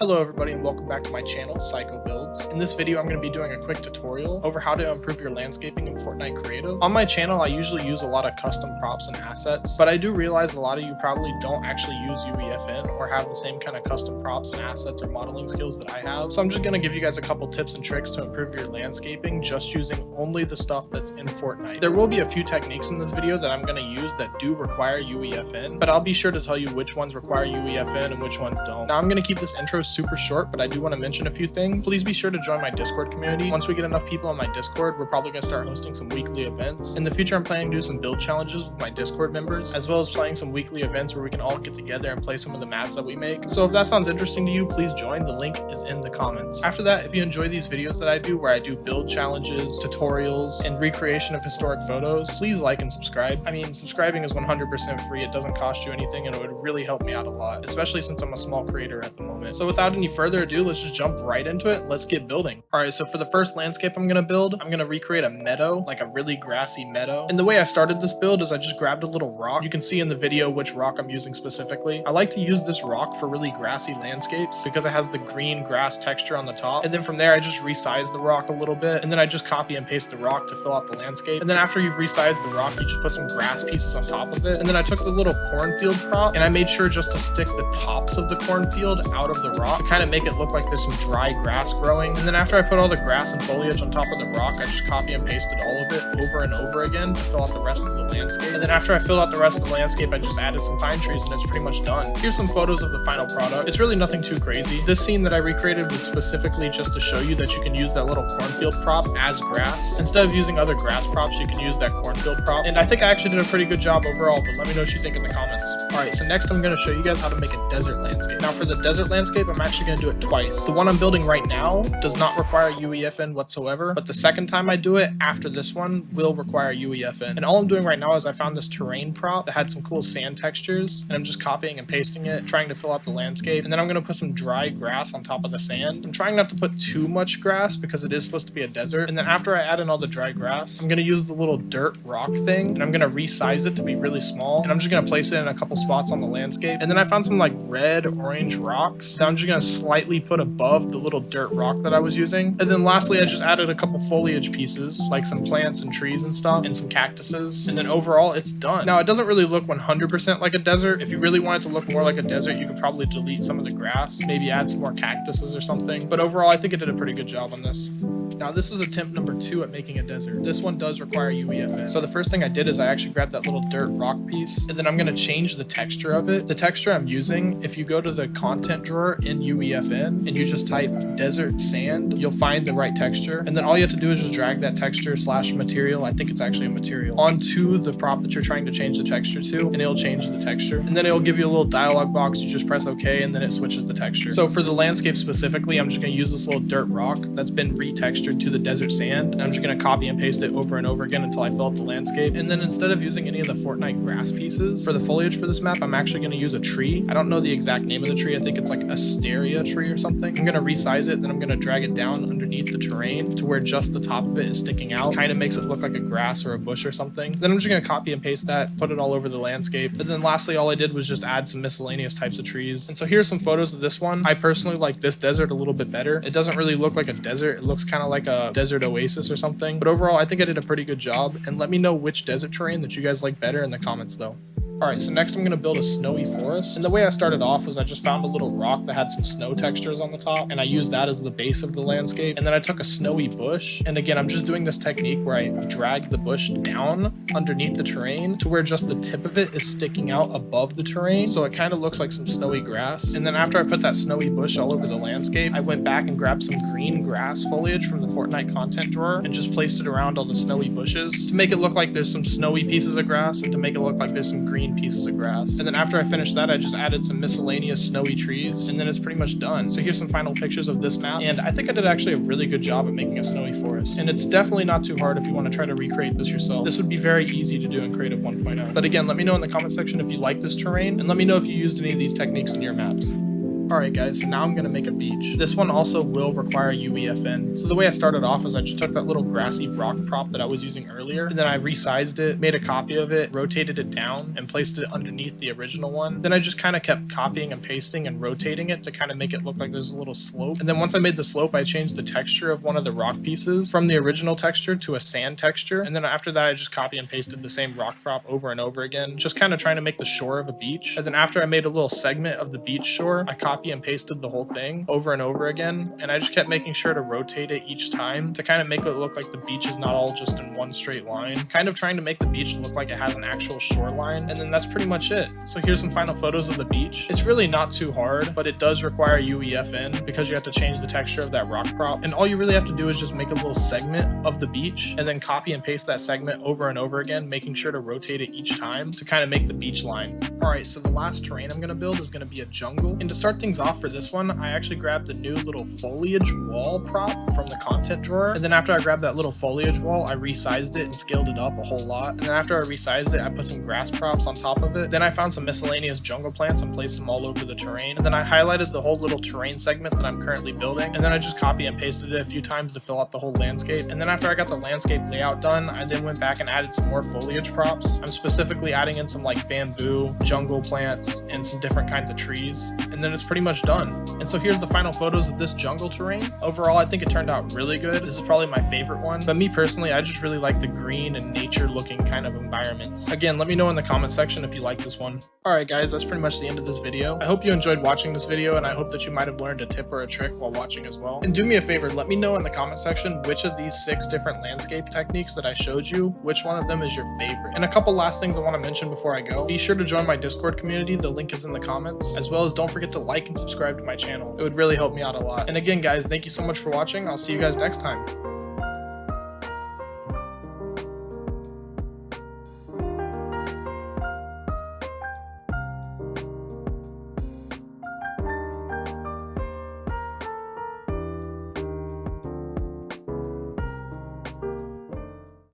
Hello everybody and welcome back to my channel, Psycho Builds. In this video I'm going to be doing a quick tutorial over how to improve your landscaping in Fortnite Creative. On my channel I usually use a lot of custom props and assets, but I do realize a lot of you probably don't actually use UEFN or have the same kind of custom props and assets or modeling skills that I have. So I'm just going to give you guys a couple tips and tricks to improve your landscaping just using only the stuff that's in Fortnite. There will be a few techniques in this video that I'm going to use that do require UEFN, but I'll be sure to tell you which ones require UEFN and which ones don't. Now I'm going to keep this intro super short, but I do want to mention a few things. Please be sure to join my Discord community. Once we get enough people on my Discord, we're probably going to start hosting some weekly events. In the future, I'm planning to do some build challenges with my Discord members, as well as playing some weekly events where we can all get together and play some of the maps that we make. So if that sounds interesting to you, please join. The link is in the comments. After that, if you enjoy these videos that I do, where I do build challenges, tutorials, and recreation of historic photos, please like and subscribe. I mean, subscribing is 100% free. It doesn't cost you anything, and it would really help me out a lot, especially since I'm a small creator at the moment. So without any further ado, let's just jump right into it. Let's get building. All right, so for the first landscape I'm gonna build, I'm gonna recreate a meadow, like a really grassy meadow. And the way I started this build is I just grabbed a little rock. You can see in the video which rock I'm using specifically. I like to use this rock for really grassy landscapes because it has the green grass texture on the top. And then from there, I just resize the rock a little bit, and then I just copy and paste the rock to fill out the landscape. And then after you've resized the rock, you just put some grass pieces on top of it. And then I took the little cornfield prop and I made sure just to stick the tops of the cornfield out of the rock to kind of make it look like there's some dry grass growing. And then after I put all the grass and foliage on top of the rock, I just copy and pasted all of it over and over again to fill out the rest of the landscape. And then after I filled out the rest of the landscape, I just added some pine trees and it's pretty much done. Here's some photos of the final product. It's really nothing too crazy. This scene that I recreated was specifically just to show you that you can use that little cornfield prop as grass. Instead of using other grass props, you can use that cornfield prop. And I think I actually did a pretty good job overall, but let me know what you think in the comments. Alright, so next I'm going to show you guys how to make a desert landscape. Now for the desert landscape, I'm actually going to do it twice. The one I'm building right now does not require UEFN whatsoever, but the second time I do it after this one will require UEFN. And all I'm doing right now is I found this terrain prop that had some cool sand textures, and I'm just copying and pasting it, trying to fill out the landscape. And then I'm going to put some dry grass on top of the sand. I'm trying not to put too much grass because it is supposed to be a desert. And then after I add in all the dry grass, I'm going to use the little dirt rock thing, and I'm going to resize it to be really small. And I'm just going to place it in a couple spots on the landscape. And then I found some like red, orange rocks that I'm just going to slightly put above the little dirt rock that I was using. And then lastly, I just added a couple foliage pieces, like some plants and trees and stuff, and some cactuses. And then overall, it's done. Now, it doesn't really look 100% like a desert. If you really want it to look more like a desert, you could probably delete some of the grass, maybe add some more cactuses or something. But overall, I think I did a pretty good job on this. Now this is attempt number 2 at making a desert. This one does require UEFN. So the first thing I did is I actually grabbed that little dirt rock piece, and then I'm going to change the texture of it. The texture I'm using, if you go to the content drawer in UEFN and you just type desert sand, you'll find the right texture. And then all you have to do is just drag that texture / material, I think it's actually a material, onto the prop that you're trying to change the texture to, and it'll change the texture. And then it'll give you a little dialog box. You just press OK, and then it switches the texture. So for the landscape specifically, I'm just going to use this little dirt rock that's been retextured to the desert sand, and I'm just going to copy and paste it over and over again until I fill out the landscape. And then instead of using any of the Fortnite grass pieces for the foliage for this map, I'm actually going to use a tree. I don't know the exact name of the tree. I think it's like a asteria tree or something. I'm going to resize it, then I'm going to drag it down underneath the terrain to where just the top of it is sticking out. Kind of makes it look like a grass or a bush or something. Then I'm just going to copy and paste that, put it all over the landscape. And then lastly, all I did was just add some miscellaneous types of trees. And so here's some photos of this one. I personally like this desert a little bit better. It doesn't really look like a desert. It looks kind of like a desert oasis or something. But overall, I think I did a pretty good job. And let me know which desert terrain that you guys like better in the comments though. Alright, so next I'm going to build a snowy forest. And the way I started off was I just found a little rock that had some snow textures on the top, and I used that as the base of the landscape. And then I took a snowy bush, and again, I'm just doing this technique where I drag the bush down underneath the terrain to where just the tip of it is sticking out above the terrain, so it kind of looks like some snowy grass. And then after I put that snowy bush all over the landscape, I went back and grabbed some green grass foliage from the Fortnite content drawer and just placed it around all the snowy bushes to make it look like there's some snowy pieces of grass and to make it look like there's some green pieces of grass. And then after I finished that, I just added some miscellaneous snowy trees, and then it's pretty much done. So here's some final pictures of this map, and I think I did actually a really good job at making a snowy forest. And it's definitely not too hard if you want to try to recreate this yourself. This would be very easy to do in Creative 1.0. But again, let me know in the comment section if you like this terrain, and let me know if you used any of these techniques in your maps. Alright guys, so now I'm gonna make a beach. This one also will require UEFN. So the way I started off is I just took that little grassy rock prop that I was using earlier, and then I resized it, made a copy of it, rotated it down, and placed it underneath the original one. Then I just kind of kept copying and pasting and rotating it to kind of make it look like there's a little slope. And then once I made the slope, I changed the texture of one of the rock pieces from the original texture to a sand texture. And then after that, I just copy and pasted the same rock prop over and over again, just kind of trying to make the shore of a beach. And then after I made a little segment of the beach shore, I copy and pasted the whole thing over and over again. And I just kept making sure to rotate it each time to kind of make it look like the beach is not all just in one straight line, kind of trying to make the beach look like it has an actual shoreline. And then that's pretty much it. So here's some final photos of the beach. It's really not too hard, but it does require UEFN because you have to change the texture of that rock prop. And all you really have to do is just make a little segment of the beach and then copy and paste that segment over and over again, making sure to rotate it each time to kind of make the beach line. Alright, so the last terrain I'm going to build is going to be a jungle. And to start things off for this one, I actually grabbed the new little foliage wall prop from the content drawer. And then after I grabbed that little foliage wall, I resized it and scaled it up a whole lot. And then after I resized it, I put some grass props on top of it. Then I found some miscellaneous jungle plants and placed them all over the terrain. And then I highlighted the whole little terrain segment that I'm currently building. And then I just copy and pasted it a few times to fill out the whole landscape. And then after I got the landscape layout done, I then went back and added some more foliage props. I'm specifically adding in some like bamboo, jungle plants, and some different kinds of trees. And then it's pretty much done. And so here's the final photos of this jungle terrain. Overall, I think it turned out really good. This is probably my favorite one. But me personally, I just really like the green and nature looking kind of environments. Again, let me know in the comment section if you like this one. Alright guys, that's pretty much the end of this video. I hope you enjoyed watching this video, and I hope that you might have learned a tip or a trick while watching as well. And do me a favor, let me know in the comment section which of these 6 different landscape techniques that I showed you, which one of them is your favorite. And a couple last things I want to mention before I go. Be sure to join my Discord community, the link is in the comments, as well as don't forget to like and subscribe to my channel. It would really help me out a lot. And again guys, thank you so much for watching. I'll see you guys next time.